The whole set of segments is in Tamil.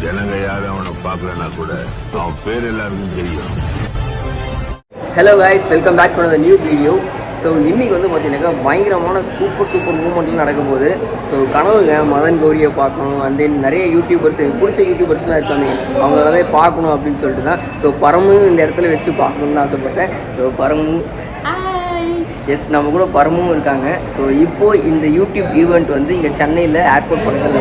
ஜனங்க யாரும் அவனை பார்க்கலன்னா கூட அவன் பேர் எல்லாருக்கும் தெரியும். Hello guys, welcome back to the new video. So இன்றைக்கி வந்து பார்த்தீங்கன்னாக்கா பயங்கரமான சூப்பர் மூமெண்ட்லாம் நடக்க போகுது. ஸோ கனவுங்க மதன் கௌரியை பார்க்கணும், அந்த நிறைய யூடியூபர்ஸ் பிடிச்ச யூடியூபர்ஸ்லாம் இருக்காங்க, அவங்க எல்லாமே பார்க்கணும் அப்படின்னு சொல்லிட்டு தான். ஸோ பரமு இந்த இடத்துல வச்சு பார்க்கணுன்னு ஆசைப்பட்டேன். ஸோ பரமு எஸ், நம்ம கூட பரமும் இருக்காங்க. ஸோ இப்போது இந்த யூடியூப் ஈவெண்ட் வந்து இங்கே சென்னையில் ஏர்போர்ட் பக்கத்தில்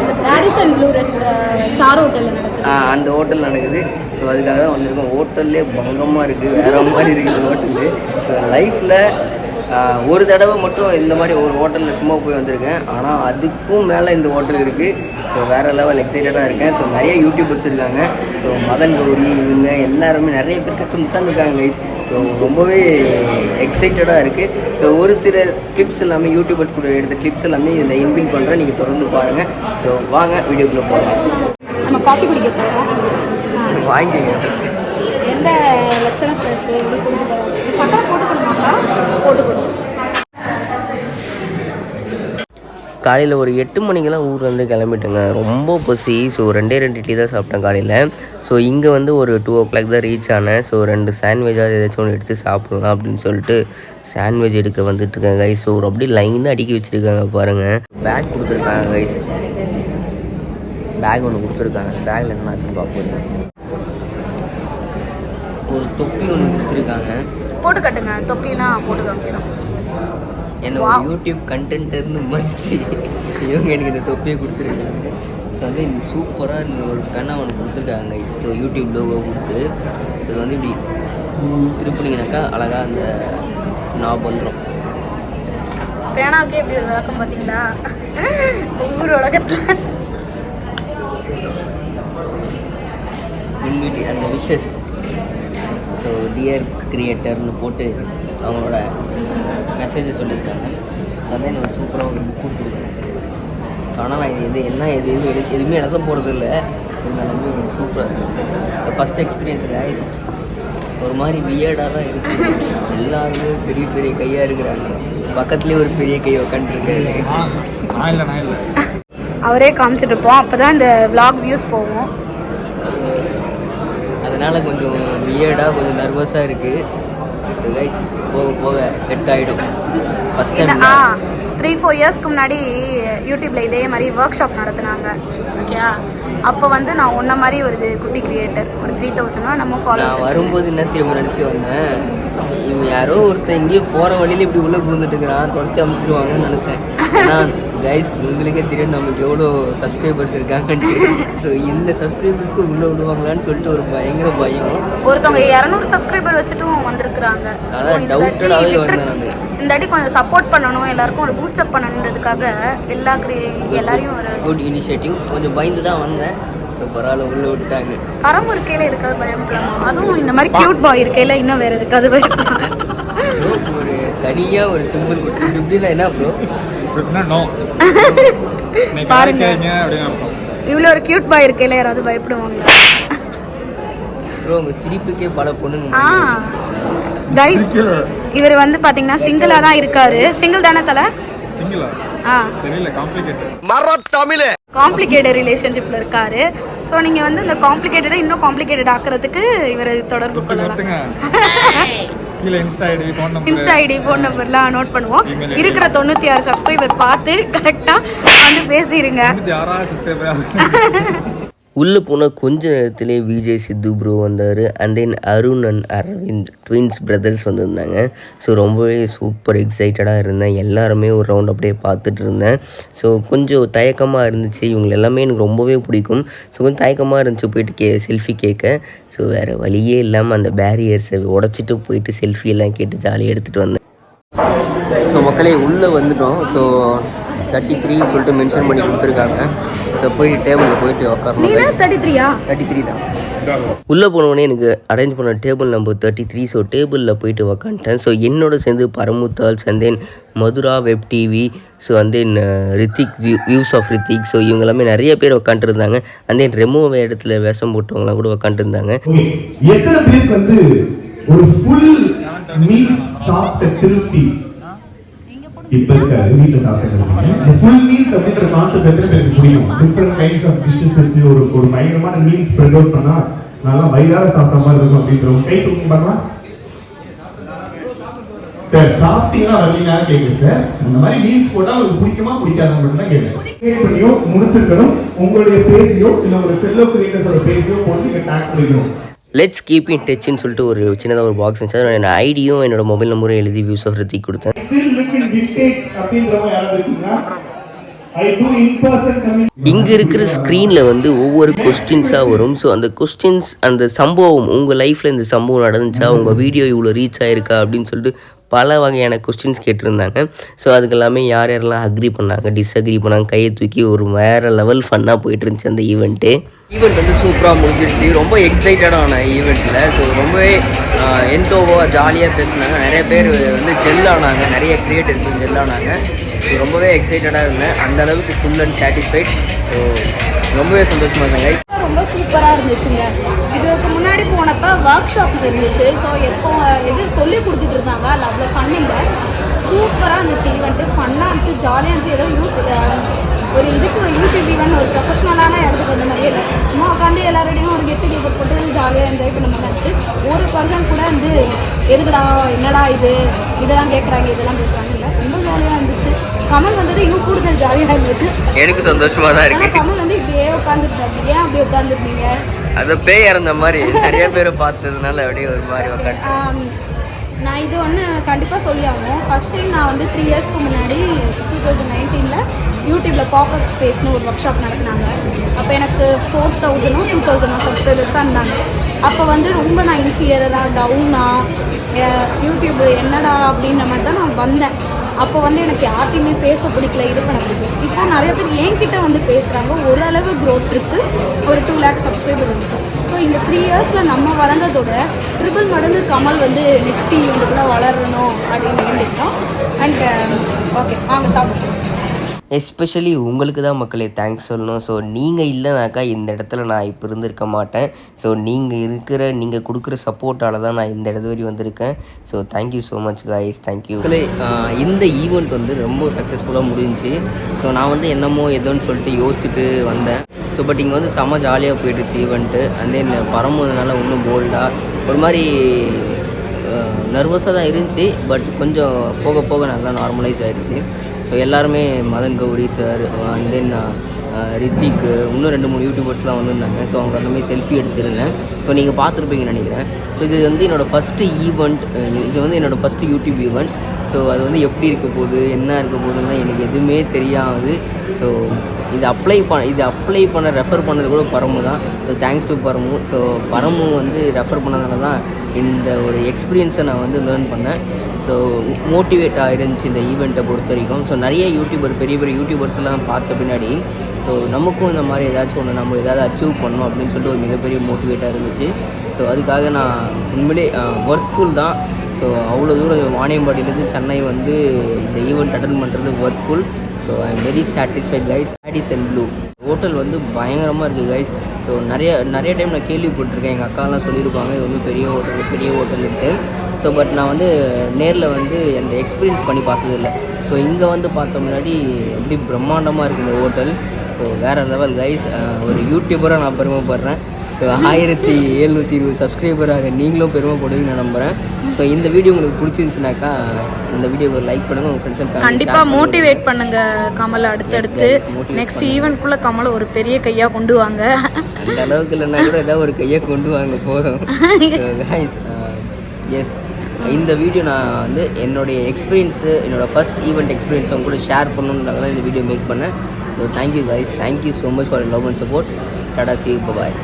அந்த ஹோட்டல் நடக்குது. ஸோ அதுக்காக தான் வந்திருக்கோம். ஹோட்டல்லே பங்கமாக இருக்குது, வேறு மாதிரி இருக்குது ஹோட்டலு. ஸோ லைஃப்பில் ஒரு தடவை மட்டும் இந்த மாதிரி ஒரு ஹோட்டலில் சும்மா போய் வந்திருக்கேன். ஆனால் அதுக்கும் மேலே இந்த ஹோட்டல் இருக்குது. ஸோ வேறு லெவல் எக்ஸைட்டடாக இருக்கேன். ஸோ நிறைய யூடியூபர்ஸ் இருக்காங்க. ஸோ மதன் கௌரி இவங்க எல்லாருமே நிறைய பேர் கஸ்டமர்ஸாக இருக்காங்க கைஸ். ஸோ ரொம்பவே எக்ஸைட்டடாக இருக்குது. ஸோ ஒரு சில கிளிப்ஸ் எல்லாமே யூடியூபர்ஸ் கூட எடுத்த கிளிப்ஸ் எல்லாமே இதில் இன்பில் பண்ணுறேன், நீங்கள் தொடர்ந்து பாருங்கள். ஸோ வாங்க வீடியோக்குள்ளே போகலாம். நம்ம காஃபி குடிக்க போகிறோம், வாங்கிங்க ஃபஸ்ட்டு. எந்த லட்சணத்தை சக்கரை போட்டுக்கணுமாக்கா? போட்டுக்கணும். காலையில் ஒரு 8 மணிக்கெல்லாம் ஊர்லேருந்து கிளம்பிட்டேங்க. ரொம்ப பசி. ஸோ 2 இட்லி தான் சாப்பிட்டேன் காலையில். ஸோ இங்கே வந்து ஒரு 2 o'clock தான் ரீச் ஆனேன். ஸோ 2 சாண்ட்விச்சாக ஏதாச்சும் ஒன்று எடுத்து சாப்பிடலாம் அப்படின்னு சொல்லிட்டு சாண்ட்விச் எடுக்க வந்துட்டுருக்கேன் கைஸ். ஸோ ஒரு அப்படியே லைனாக அடுக்கி வச்சுருக்காங்க பாருங்கள். பேக் கொடுத்துருக்காங்க கைஸ், பேக் ஒன்று கொடுத்துருக்காங்க. பேக்கில் என்ன இருக்குன்னு பார்ப்போம். ஒரு தொப்பி ஒன்று கொடுத்துருக்காங்க, போட்டு கட்டுங்க. தொப்பினா போட்டு காமிக்கணும். என்ன ஒரு யூடியூப் கண்டென்ட்டர்னு மதிச்சு இவங்க எனக்கு இந்த தொப்பியை கொடுத்துருக்காங்க. ஸோ வந்து சூப்பராக ஒரு பெண்ணை ஒன்று கொடுத்துருக்காங்க கைஸ். ஸோ யூடியூப் லோகோ கொடுத்து ஸோ இது வந்து இப்படி திருப்பினீங்கனாக்கா அழகாக அந்த நாப் வந்துடும். பேனாவுக்கே எப்படி ஒரு விளக்கம் பார்த்தீங்களா ஒவ்வொரு உலகத்தில். இன்விட்டி அந்த விஷஸ். ஸோ டியர் கிரியேட்டர்னு போட்டு அவங்களோட மெசேஜை சொல்லியிருக்காங்க. ஸோ வந்து எனக்கு சூப்பராக ஒரு புக் கொடுத்துருக்காங்க. ஸோ ஆனால் நான் எதுவுமே எழுத போகிறது இல்லை, இருந்தாலுமே சூப்பராக இருக்குது. So first experience guys. ஒரு மாதிரி வியர்டாக தான் இருக்குது. எல்லாருமே பெரிய பெரிய கையாக இருக்கிறாங்க. பக்கத்துலேயே ஒரு பெரிய கை உக்காந்துருக்காரு. அவரே காமிச்சிட்டு இருப்போம், அப்போ தான் இந்த vlog வியூஸ் போகும். ஸோ அதனால் கொஞ்சம் வியர்டாக கொஞ்சம் நர்வஸாக இருக்குது. ஸோ கைஸ் போக போக செட் ஆகிடும். ஃபஸ்ட் டைம் 3-4 இயர்ஸ்க்கு முன்னாடி யூடியூப்பில் இதே மாதிரி ஒர்க் ஷாப் நடத்துனாங்க. ஓகேயா, அப்போ வந்து நான் ஒன்றை மாதிரி ஒரு குட்டி கிரியேட்டர் ஒரு 3000 நம்ம ஃபாலோவர்ஸ். நான் வரும்போது என்ன திரும்ப நினச்சி வந்தேன், இவன் யாரோ ஒருத்தன் எங்கேயோ போகிற வழியில் இப்படி உள்ளே பூந்துட்டுக்கிறான், துரத்தி அமைச்சிருவாங்கன்னு நினச்சேன். ஆனால் கைஸ் உங்களுக்கே தெரியும் நமக்கு எவ்வளோ சப்ஸ்கிரைபர்ஸ் இருக்காங்கன்ட்டு. ஸோ இந்த சப்ஸ்கிரைபர்ஸ்க்கு உள்ளே விடுவாங்களான்னு சொல்லிட்டு ஒரு பயங்கர பயம். ஒருத்தவங்க 200 சப்ஸ்கிரைபர் வச்சுட்டும் வந்திருக்கிறாங்க. அதான் டவுட்டடாகவே வந்தேன் நான். இந்த வாட்டி கொஞ்சம் சப்போர்ட் பண்ணணும், எல்லாருக்கும் ஒரு பூஸ்டப் பண்ணணுன்றதுக்காக எல்லாரையும் ஒரு குட் இனிஷியேட்டிவ். கொஞ்சம் பயந்து தான் வந்தேன். ஸோ பரவாயில்ல, உள்ளே விட்டாங்க. பரம் இருக்கையில் இருக்காது பயப்படலாம், அதுவும் இந்த மாதிரி கியூட் பாய் இருக்கையில் இன்னும் வேறு இருக்காது பயப்படலாம். ஒரு தனியாக ஒரு சிம்பிள் கொடுத்து இப்படின்னா என்ன ப்ரோ பாருங்க, இவ்வளோ ஒரு கியூட் பாய் இருக்கையில் யாராவது பயப்படுவாங்க ப்ரோ? உங்கள் சிரிப்புக்கே பல பொண்ணுங்க. கைஸ் இவர் வந்து பார்த்தீங்கன்னா சிங்கிளாக தான் இருக்காரு. சிங்கிள் தானே தலை? காம்ப்ளிகேட்டட் ரிலேஷன்ஷிப்பில் இருக்காரு. ஸோ நீங்கள் வந்து இந்த காம்ப்ளிகேட்டடை இன்னும் காம்ப்ளிகேட்டட் ஆக்கிறதுக்கு இவர் தொடர்பு கொள்ளலாம். இன்ஸ்டா ஐடி ஃபோன் நம்பர்லாம் நோட் பண்ணுவோம். இருக்கிற 96 சப்ஸ்கிரைபர் பார்த்து கரெக்டாக வந்து பேசிடுங்க. உள்ளே போனால் கொஞ்ச நேரத்துலேயே விஜய் சித்து ப்ரோ வந்தார். And then Arun and Aravind twins brothers வந்திருந்தாங்க. ஸோ ரொம்பவே சூப்பர் எக்ஸைட்டடாக இருந்தேன். எல்லாருமே ஒரு ரவுண்ட் அப்படியே பார்த்துட்டு இருந்தேன். ஸோ கொஞ்சம் தயக்கமாக இருந்துச்சு. இவங்க எல்லாமே எனக்கு ரொம்பவே பிடிக்கும். ஸோ கொஞ்சம் தயக்கமாக இருந்துச்சு போயிட்டு செல்ஃபி கேட்க. ஸோ வேறு வழியே இல்லாமல் அந்த பேரியர்ஸை உடச்சிட்டு போயிட்டு செல்ஃபி எல்லாம் கேட்டு ஜாலியாக எடுத்துகிட்டு வந்தேன். ஸோ மக்களே உள்ளே வந்துட்டோம். ஸோ 33 சொல்லிட்டு மென்ஷன் பண்ணி கொடுத்துருக்காங்க. ஸோ போயிட்டு டேபிளில் போயிட்டு உட்காரணும். 33 தான். உள்ளே போனோடனே எனக்கு அரேஞ்ச் பண்ண டேபிள் நம்பர் 33. ஸோ டேபிளில் போயிட்டு உக்காந்துட்டேன். ஸோ என்னோட சேர்ந்து பரமுத்தால்ஸ் and then Madura web TV, so and then Hrithik views of Hrithik, so இவங்க எல்லாமே நிறைய பேர் உட்காந்துருந்தாங்க. அண்ட் தென் ரெமோ இடத்துல வேஷம் போட்டவங்களாம் கூட உட்காந்துருந்தாங்க. இப்போ இருக்காது, வீட்டில் சாப்பிட்டுருக்கீங்க. இந்த ஃபுல் மீல்ஸ் அப்படின்ற கான்செப்ட் எத்தனை பேருக்கு புரியும்? டிஃப்ரெண்ட் கைண்ட்ஸ் ஆஃப் டிஷ்ஷஸ் வச்சு ஒரு பயங்கரமான மீல்ஸ் ஸ்ப்ரெட் அவுட் பண்ணா நல்லா வயிறார சாப்பிட்ற மாதிரி இருக்கும் அப்படின்ற கை தூக்கி பண்ணலாம் சார். சாப்பிட்டீங்கன்னா வரலீங்கன்னா கேட்குது சார். அந்த மாதிரி மீல்ஸ் போட்டால் உங்களுக்கு பிடிக்குமா பிடிக்காத மட்டும் தான் கேட்குறேன். பண்ணியோ முடிச்சிருக்கணும், உங்களுடைய பேஜையோ இல்லை ஒரு ஃபெல்லோ கிரியேட்டர்ஸோட பேஜையோ போட்டு நீங்கள் டேக் பண்ணிக்கணும். லெட்ஸ் கீப் இன் டச்னு சொல்லிட்டு ஒரு சின்னதாக ஒரு பாக்ஸ் இருந்துச்சு. என்னோட ஐடியும் என்னோட மொபைல் நம்பரும் எழுதி வியூஸ் ஆஃப் ரித்திக் கொடுத்தேன். இங்கே இருக்கிற ஸ்க்ரீனில் வந்து ஒவ்வொரு கொஸ்டின்ஸாக வரும். ஸோ அந்த கொஸ்டின்ஸ், அந்த சம்பவம், உங்கள் லைஃப்பில் இந்த சம்பவம் நடந்துச்சா, உங்கள் வீடியோ இவ்வளோ ரீச் ஆகிருக்கா அப்படின்னு சொல்லிட்டு பல வகையான கொஸ்டின்ஸ் கேட்டிருந்தாங்க. ஸோ அதுக்கு எல்லாமே யார் யாரெல்லாம் அக்ரி பண்ணாங்க, டிஸ்அக்ரி பண்ணாங்க, கையை தூக்கி ஒரு வேறு லெவல் ஃபன்னாக போயிட்டு இருந்துச்சு அந்த ஈவெண்ட்டு. ஈவெண்ட் வந்து சூப்பராக முடிஞ்சிருச்சு. ரொம்ப எக்ஸைட்டடான ஈவெண்ட்டில். ஸோ ரொம்பவே என்தோவாக ஜாலியாக பேசினாங்க. நிறைய பேர் வந்து ஜெல்லானாங்க, நிறைய க்ரியேட்டர்ஸ் ஜெல்லானாங்க. ஸோ ரொம்பவே எக்ஸைட்டடாக இருந்தேன். அந்த அளவுக்கு ஃபுல் அண்ட் சாட்டிஸ்ஃபைட். ஸோ ரொம்பவே சந்தோஷமாக இருந்தாங்க. ரொம்ப சூப்பராக இருந்துச்சுங்க. இதுக்கு முன்னாடி போனப்போ ஒர்க் ஷாப் இருந்துச்சு. ஸோ எப்போ எது சொல்லி கொடுத்துட்டு இருந்தாங்க, அதில் அவ்வளோ ஃபன் இல்லை. சூப்பராக இருந்துச்சு ஈவெண்ட்டு. ஃபன்னாக இருந்துச்சு, ஜாலியாக இருந்துச்சு. ஏதோ ஒரு இதுக்கு யூடியூப் ஈவெண்ட் ஒரு ப்ரொஃபஷனலான இடத்துக்கு வந்த மாதிரியே இல்லை. சும்மா உட்காந்து எல்லாரோடையும் ஒரு கெட்டு கீப்பர் போட்டு ஜாலியாக என்ஜாய் பண்ண மாதிரி இருந்துச்சு. ஒரு பர்சன் கூட வந்து எதுக்குடா என்னடா இதெல்லாம் கேட்குறாங்க, இதெல்லாம் பேசுகிறாங்க இல்லை. ரொம்ப ஜாலியாக இருந்துச்சு. கமல் வந்துட்டு இன்னும் கூடுதல் ஜாலியாக இருந்துச்சு. எனக்கு சந்தோஷமாக தான் இருக்குது. கமல் வந்து இப்படியே உட்காந்துருந்தாரு. ஏன் அப்படி உட்காந்துருந்தீங்க? அது பேய் இறந்த மாதிரி நிறைய பேரை பார்த்ததுனால அப்படியே ஒரு மாதிரி உட்காந்து. நான் இது ஒன்று கண்டிப்பாக சொல்லி ஆகணும். ஃபஸ்ட் டைம் நான் வந்து 3 இயர்ஸ்க்கு முன்னாடி 2019 யூடியூப்பில் பாப்அப் ஸ்பேஸ்னு ஒரு ஒர்க் ஷாப் நடத்தினாங்க. அப்போ எனக்கு 4000 2000 சப்ஸ்கிரைபர்ஸ் தான் இருந்தாங்க. அப்போ வந்து ரொம்ப நான் இன்ஃபீரியராக டவுனாக யூடியூப் என்னடா அப்படின்ற மாதிரி தான் நான் வந்தேன். அப்போ வந்து எனக்கு யார்ட்டையுமே பேச பிடிக்கல, இது பண்ண பிடிக்கும். இப்போ நிறைய பேர் என்கிட்ட வந்து பேசுகிறாங்க. ஓரளவு க்ரோத் இருக்குது. ஒரு 2 lakh சப்ஸ்கிரைபர் இருக்குது. ஸோ இந்த 3 இயர்ஸில் நம்ம வளர்ந்ததோட ட்ரிபிள் மடங்கு கமல் வந்து நெக்ஸ்ட் ஈவெண்ட்டுக்குள்ளே வளரணும் அப்படின்னு வேண்டிக்கிறோம். அண்ட் ஓகே, வாங்க சாப்பிடுவோம். எஸ்பெஷலி உங்களுக்கு தான் மக்களே தேங்க்ஸ் சொல்லணும். ஸோ நீங்கள் இல்லைனாக்கா இந்த இடத்துல நான் இப்போ இருந்திருக்க மாட்டேன். ஸோ நீங்கள் கொடுக்குற சப்போர்ட்டால் தான் நான் இந்த இடத்து வரையும் வந்திருக்கேன். So thank you so much guys, thank you. இந்த ஈவெண்ட் வந்து ரொம்ப சக்ஸஸ்ஃபுல்லாக முடிஞ்சிச்சு. ஸோ நான் வந்து என்னமோ ஏதோன்னு சொல்லிட்டு யோசிச்சுட்டு வந்தேன். ஸோ பட் இங்கே வந்து செம்ம ஜாலியாக போயிடுச்சு ஈவெண்ட்டு. அண்ட் தென் பரம்போதுனால இன்னும் போல்டாக ஒரு மாதிரி நர்வஸாக தான் இருந்துச்சு. பட் கொஞ்சம் போக போக நல்லா நார்மலைஸ் ஆகிடுச்சு. ஸோ எல்லாருமே Madan Gowri sir, and then Hrithik, இன்னும் 2-3 யூடியூபர்ஸ்லாம் வந்திருந்தாங்க. ஸோ அவங்க எல்லாமே செல்ஃபி எடுத்துருந்தேன். ஸோ நீங்கள் பார்த்துருப்பீங்கன்னு நினைக்கிறேன். ஸோ இது வந்து என்னோடய ஃபஸ்ட்டு ஈவெண்ட். இது வந்து என்னோடய ஃபஸ்ட்டு யூடியூப் ஈவெண்ட். ஸோ அது வந்து எப்படி இருக்க போகுது, என்ன இருக்க போகுதுன்னா எனக்கு எதுவுமே தெரியாது. ஸோ இது அப்ளை பண்ண ரெஃபர் பண்ணது கூட பரமு தான். So thanks to Paramu. So Paramu வந்து ரெஃபர் பண்ணதுனால தான் இந்த ஒரு எக்ஸ்பீரியன்ஸை நான் வந்து லேர்ன் பண்ணேன். ஸோ மோட்டிவேட்டாக இருந்துச்சு இந்த ஈவெண்ட்டை பொறுத்த வரைக்கும். ஸோ நிறைய பெரிய பெரிய யூடியூபர்ஸ்லாம் பார்த்த பின்னாடி ஸோ நமக்கும் இந்த மாதிரி ஏதாச்சும் ஒன்று நம்ம ஏதாவது அச்சீவ் பண்ணணும் அப்படின்னு சொல்லிட்டு ஒரு மிகப்பெரிய மோட்டிவேட்டாக இருந்துச்சு. ஸோ அதுக்காக நான் உண்மையிலே ஒர்க்ஃபுல் தான். ஸோ அவ்வளோ தூரம் வாணியம்பாடியிலேருந்து சென்னை வந்து இந்த ஈவெண்ட் அட்டன் பண்ணுறது worthful. So I am very satisfied guys. Radisson Blu hotel வந்து பயங்கரமாக இருக்குது கைஸ். ஸோ நிறைய டைம் நான் கேள்விப்பட்டிருக்கேன். எங்கள் அக்காலாம் சொல்லியிருப்பாங்க இது வந்து பெரிய ஹோட்டலுன்ட்டு. ஸோ பட் நான் வந்து நேரில் வந்து அந்த எக்ஸ்பீரியன்ஸ் பண்ணி பார்த்ததில்லை. ஸோ இங்கே வந்து பார்த்த முன்னாடி எப்படி பிரம்மாண்டமாக இருக்குது இந்த ஹோட்டல். ஸோ வேறு லெவல் கைஸ். ஒரு யூடியூபராக நான் பெருமைப்படுறேன். ஸோ 1720 சப்ஸ்கிரைபராக நீங்களும் பெருமைப்படுவீங்கன்னு நான் நம்புகிறேன். ஸோ இந்த வீடியோ உங்களுக்கு பிடிச்சிருந்துச்சுனாக்கா இந்த வீடியோக்கு ஒரு லைக் பண்ணுங்கள். உங்கள் ஃப்ரெண்ட்ஸ் அண்ட் ஃபேமிலி கண்டிப்பாக மோட்டிவேட் பண்ணுங்கள் கமலை. அடுத்தடுத்து நெக்ஸ்ட் ஈவெண்ட்குள்ளே கமலை ஒரு பெரிய கையாக கொண்டு வாங்க. அந்த அளவுக்கு இல்லைன்னா கூட ஏதாவது ஒரு கையை கொண்டு வாங்க போதும். கைஸ் எஸ், இந்த வீடியோ நான் வந்து என்னுடைய எக்ஸ்பீரியன்ஸு, என்னோடய ஃபஸ்ட் ஈவெண்ட் எக்ஸ்பீரியன்ஸ் அவங்க கூட ஷேர் பண்ணணுன்றதால தான் இந்த வீடியோ மேக் பண்ணேன். So thank you guys, thank you so much for love and support. Tata, see you, bye.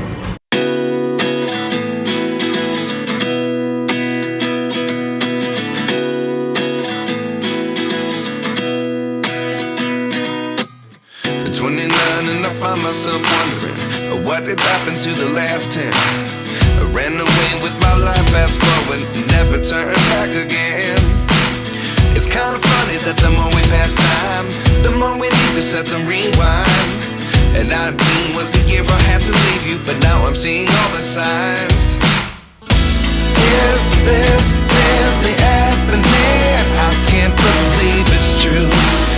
Myself wondering what did happen to the last 10. I ran away with my life, fast forward, never turn back again. It's kind of funny that the more we pass time, the more we need to set the rewind. And 19 was the year I had to leave you, but now I'm seeing all the signs. Is this really happening? I can't believe it's true.